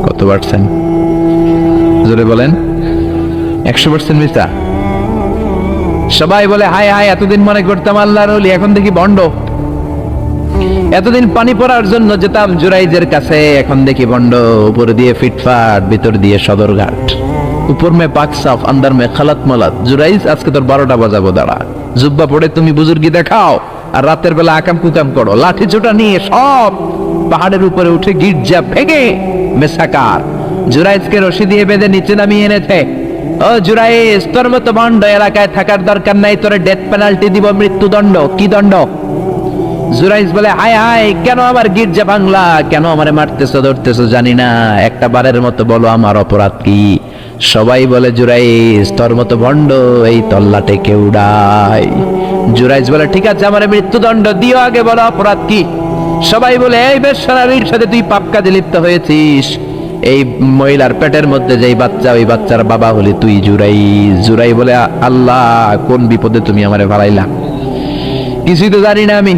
কত পারছেন জোরে বলেন? 100% মিছা। সবাই বলে, হায় হায়, এতদিন মনে করতাম আল্লাহর ওলি, এখন দেখি ভণ্ড। এতদিন পানি পড়ার জন্য যেতাম জুরাইজের কাছে, এখন দেখি ভণ্ড। উপর দিয়ে ফিটফাট, ভিতর দিয়ে সদরঘাট। উপর মে পাক সাফ, আন্দার মে খালাত মালাত। জুরাইজ, আজকে তোর 12টা বাজাবো, দাঁড়া। জুব্বা পড়ে তুমি বুজুর্গি দেখাও, আর রাতের বেলা আকাম কুকাম করো। লাঠি ছোটা নিয়ে সব পাহাড়ের উপরে উঠে গির্জা ভেঙে মেসাকার জুরাইজকে রশি দিয়ে বেঁধে নিচে নামিয়ে এনেছে। ও জুরাইজ, তোর মতো ভণ্ড এলাকায় থাকার দরকার নাই, তোরে ডেথ পেনাল্টি দিব, মৃত্যুদণ্ড। কি দণ্ড? জুরাইজ বলে, হায় হায়, কেন আমার গির্জা বাংলা? কেন আমারে মারতেছো ধরতেছো জানি না, একটা বারের মতো বলো আমার অপরাধ কি? সবাই বলে, জুরাইজ, তোর মতো ভণ্ড এই তল্লাটে কেউ উড়ায়। জুরাইজ বলে, ঠিক আছে, আমারে মৃত্যুদণ্ড দিও, আগে বলো অপরাধ কি? সবাই বলে, এই বেশ্যার সাথে তুই পাপ কাজে লিপ্ত হয়েছিস। এই মহিলার পেটের মধ্যে যেই বাচ্চা, ওই বাচ্চার বাবা হলি তুই, জুরাইজ। জুরাই বলে, আল্লাহ, কোন বিপদে তুমি আমারে ভালাইলা? কিছুই তো জানি না আমি।